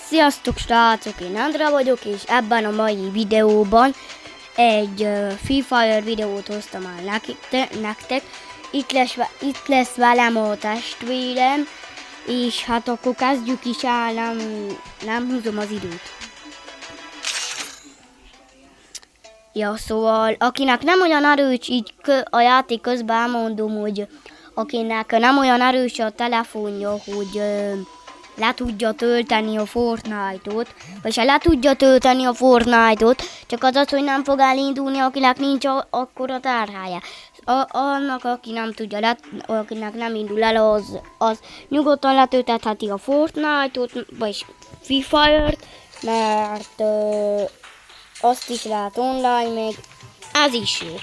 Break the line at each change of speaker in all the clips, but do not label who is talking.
Sziasztok srácok, én Andra vagyok, és ebben a mai videóban egy Free Fire videót hoztam el nektek. Itt lesz velem a testvérem, és hát akkor kezdjük is el, nem húzom az időt. Ja, szóval akinek nem olyan erős, így a játék közben elmondom, hogy akinek nem olyan erős a telefonja, hogy le tudja tölteni a Fortnite-ot, vagy se le tudja tölteni a Fortnite-ot, csak az, hogy nem fog elindulni, akinek nincs akkora tárhelye. Annak, aki nem tudja, akinek nem indul el, az nyugodtan letöltetheti a Fortnite-ot, vagy Free Fire-t, mert azt is lehet online, még ez is jó.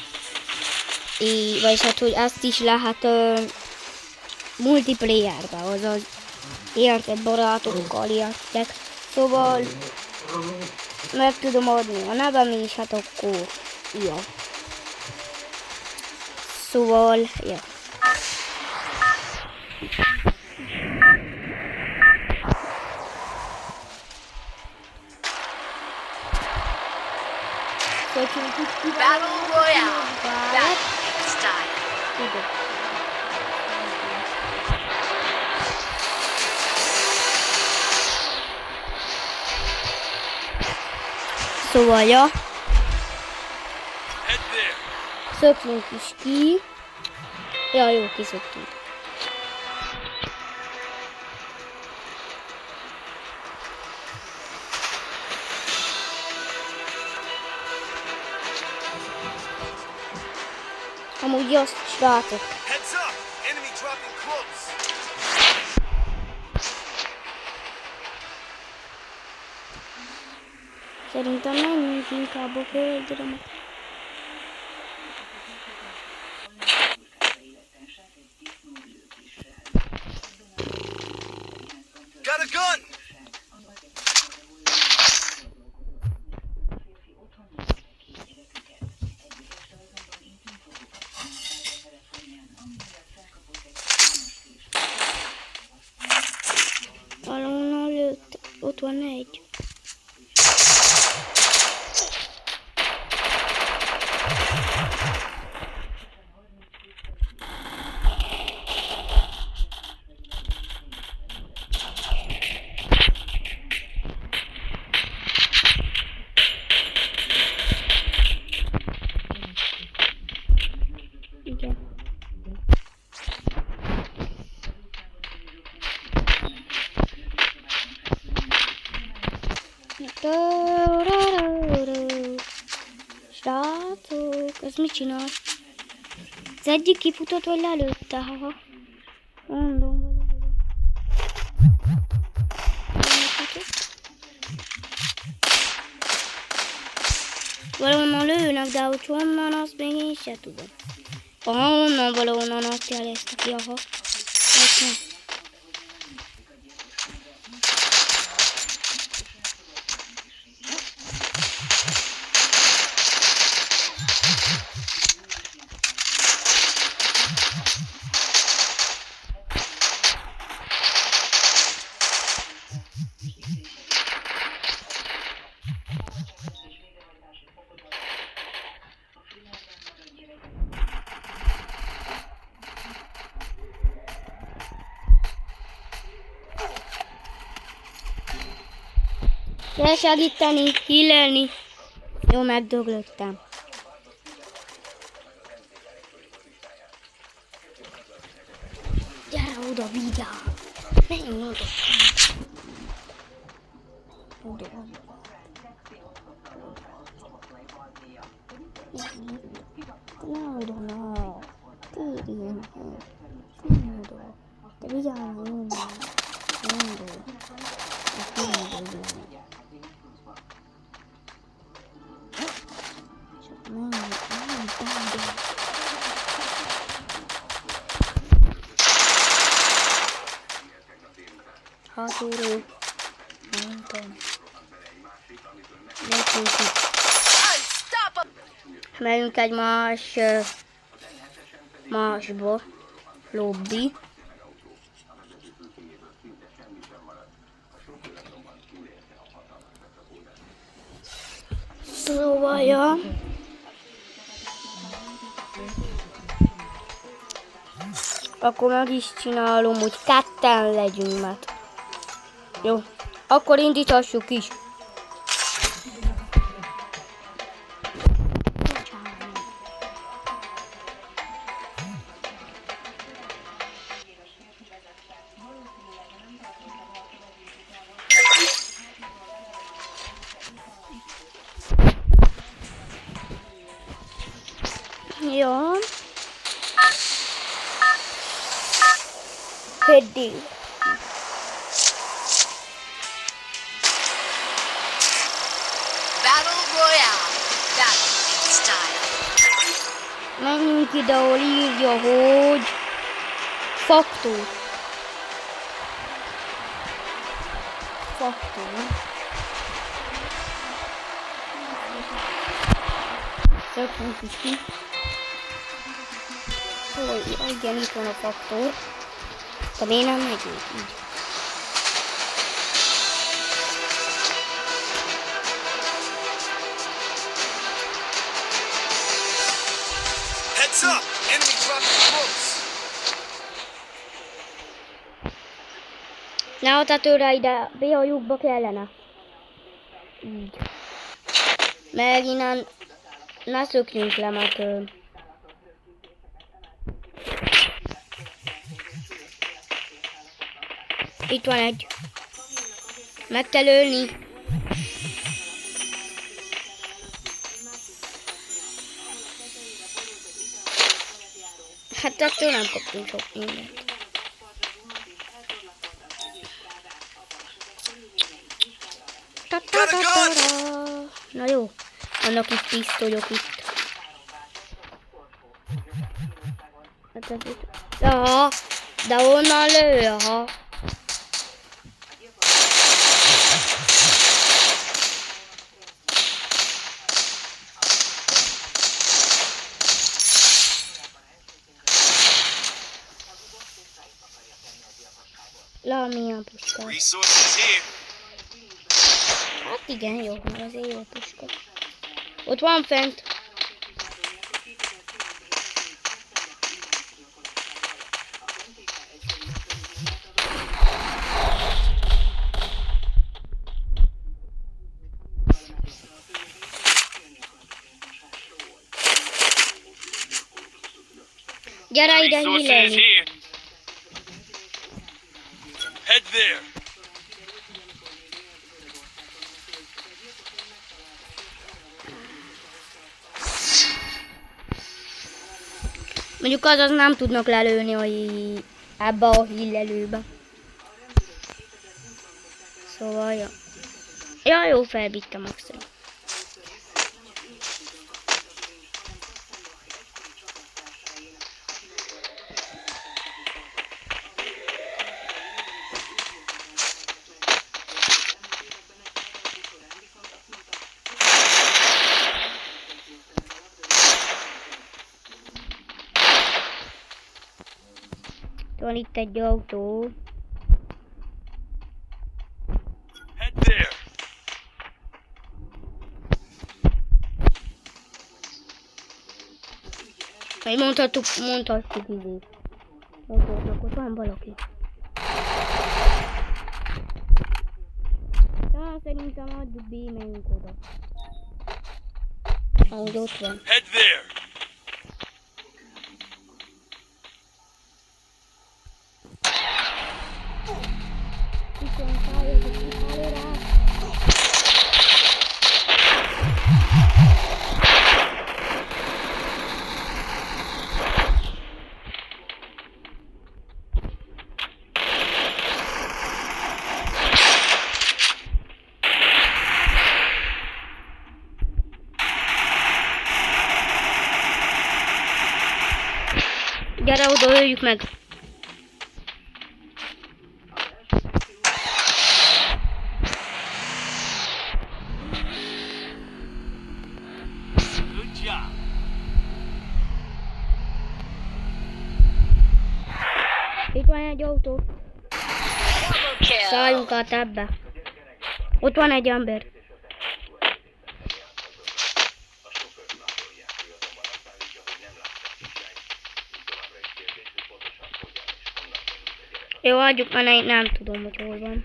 Vagyis hát, hogy ezt is lehet multiplayerbe, azaz érted, barátokkal értek. Szóval meg tudom adni a nevem, és hát akkor ja. Szóval, ja.
Battle Royale. Battle style.
Szóval, ja. Szökjünk is ki. Ja, jó, kiszöktünk. Amúgy azt srácok. Szerintem menjünk inkább a földre.
Got a gun!
Valahonnan lőtt. Ott van egy. Igen. Srácok, ez mit csinál? Az egyik kifutott, vagy lelőtte, haha. Mondom valahol. Valahonnan lőnek, de hogy honnan, azt még én sem tudom. Honnan valahonnan azt jelezte ki, aha. Kell segíteni, hílelni. Jó, megdöglöttem. Gyere oda, vigyázz! Menj oda! Oda. Ne oda, na! Térjél! Ne oda! Te vigyázz, nem oda! Hátulról. Nem tudom. Megyünk egy másba. Lobby. Szóval, ja. Akkor meg is csinálom, hogy ketten legyünk, mert... Jó, akkor indítassuk is. Jó. Heddig.
Battle Royale. Battle style.
Menjünk ide, ahol írja, hogy faktor. Faktor. Szökünk is ki. Ó, igen, itt van a faktor. De miért nem megyünk így?
Heads up! Enemy dropping close!
Ne a tetőre ide, B a lyukba kellene. Így. Meg innen ne szökjünk le, mert... Itt van egy. Meg kell ölni. Hát attól nem kaptunk sok mindent. Na jó, vannak itt pisztolyok itt. Hát ez itt. Aha, de onnan lő, aha. La milyen puska.
Resources here.
Hát igen, jó, mert azért jó puska. Ott van fent. Gyere ide hílelni.
Head there.
Mondjuk azaz nem tudnak lelőni ebbe a hílelőbe. Szóval, ja. Ja, jó, felbittem maximum. Van itt egy autó.
Head there.
Vagy mondhatjuk izé. Ott van valaki. Szerintem adjuk B, menjünk oda. Ahogy ott van.
Head there.
Gyere oda, öljük meg!
Good job.
Itt van egy autó.
Double kill.
Szálljunk át ebbe. Ott van egy ember. Jó, adjuk, mert nem tudom, hogy hol van.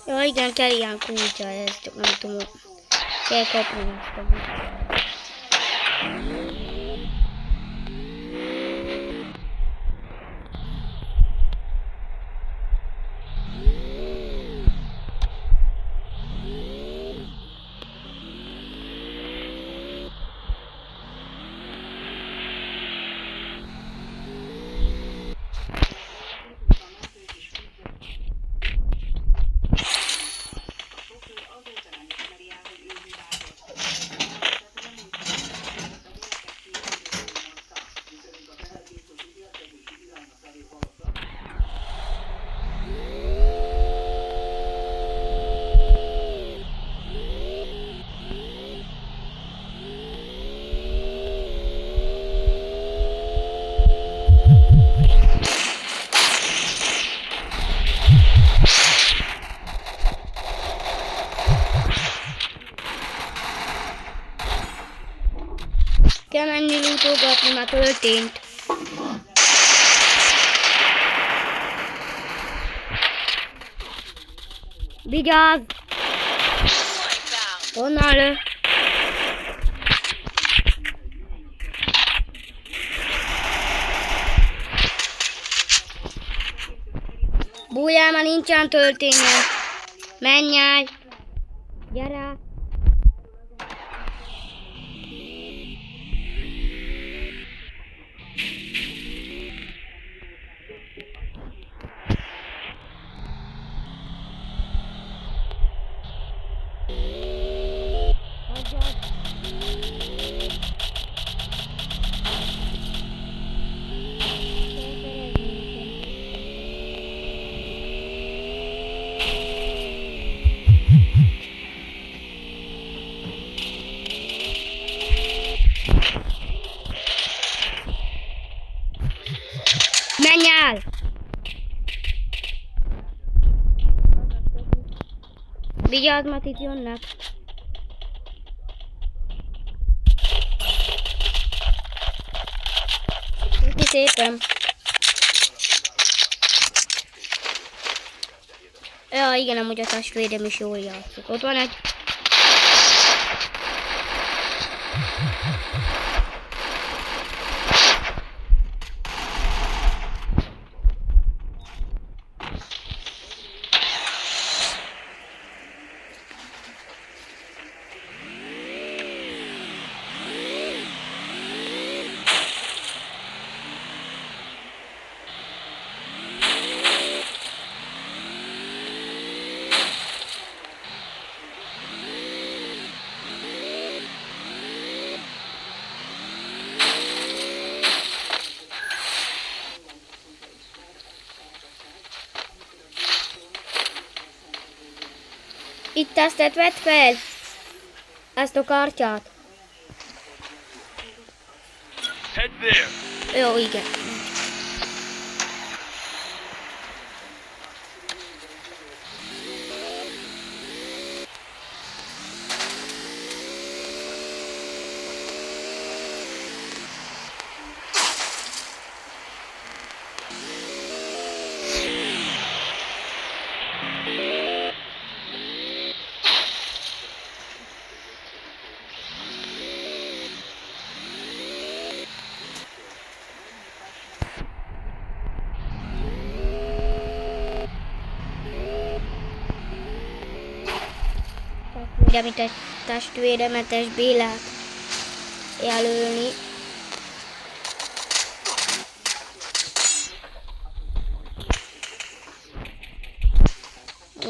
Ja, igen, kell ilyen kulcsa, ez csak nem tudom, kell kapni ezt a kulcsot. Kell menni lootogatni, már történt. Vigyázz! Honnan lő? Bújjál, már nincsen tölténye. Menj el! Gyere! Menj el! Vigyázz, mert itt jönnek. Köszi szépen. Ja, igen, amúgy a testvérem is jól játszik. Ott van egy. Itt ezt vedd fel! Ezt a kártyát.
Head there.
Jó, igen. De mint egy testvéremetes Bélát jelölni.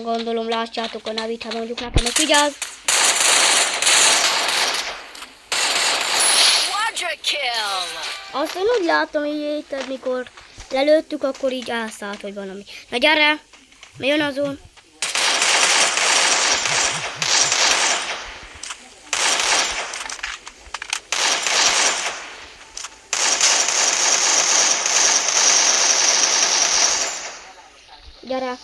Gondolom lássátok a nevét, ha mondjuk nekem, hogy vigyázz!
Quadra kill.
Aztán úgy látom, hogy érted, mikor lelőttük, akkor így elszállt, hogy valami. Na gyere! Mi jön azon? Gyere!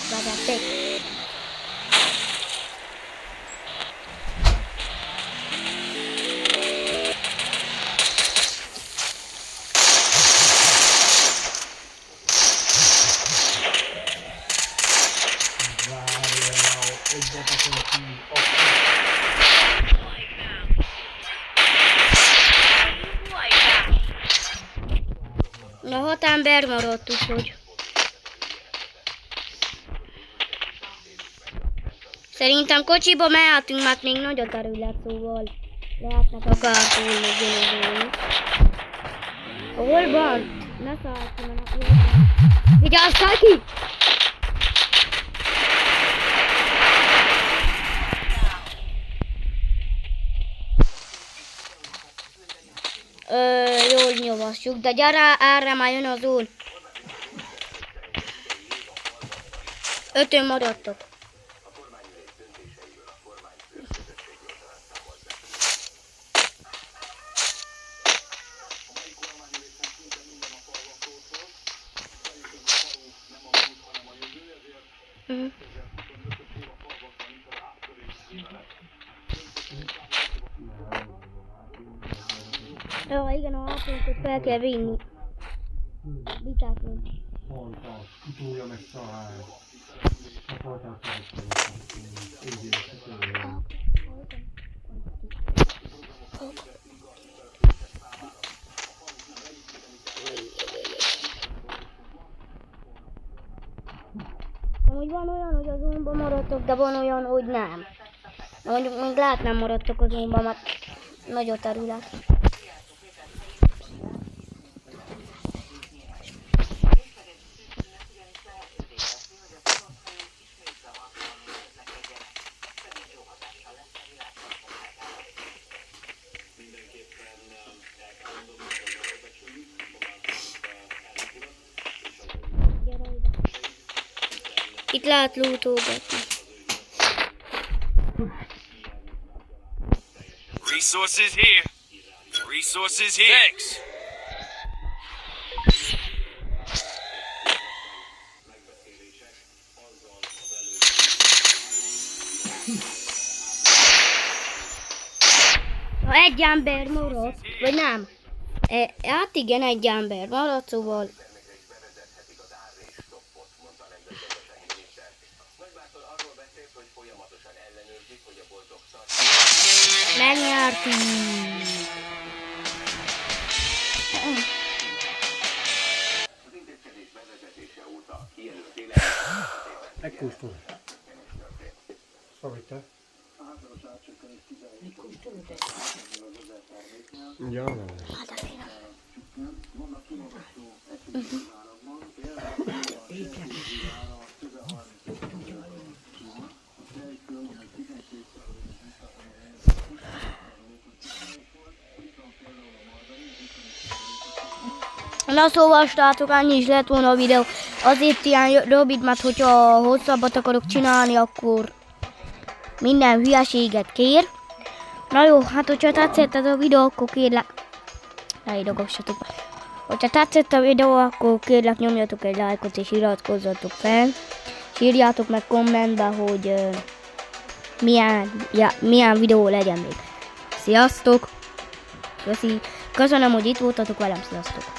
Vezették. Na 6 ember maradt, úgyhogy... Szerintem kocsiba mehetünk, mert még nagy a terület, szóval lehetnek akár túlni, gyönyörűen. Hol van? Ne szállj ki, mert akkor vigyázz, szállj ki! Jól nyomassuk, de gyere, erre már jön az úr. 5-ön maradtok. Jó, igen, a hatónkot fel kell vinni. Vitákon.
Mondta, kitúlja meg szállj. A folytán
Amúgy van olyan, hogy a zónban maradtok, de van olyan, hogy nem. De mondjuk még lehet nem maradtok a zónban, mert nagy a terület. Itt lehet lootolgatni.
Resources here. Resources here. Thanks.
Ha egy ember marad, vagy nem? Hát igen, egy ember marad, szóval... Megnyertünk!
megkóstolj. Sorry, te. Ja, nem.
Na szóval srácok, annyi is lett volna a videó. Azért ilyen rövid, mert hogyha hosszabbat akarok csinálni, akkor minden hülyeséget kér. Na jó, hát hogyha tetszett ez a videó, akkor kérlek... Ne idogassatok. Hogyha tetszett a videó, akkor kérlek nyomjatok egy lájkot és iratkozzatok fel. És írjátok meg kommentbe, hogy milyen videó legyen még. Sziasztok! Köszönöm, hogy itt voltatok velem, sziasztok!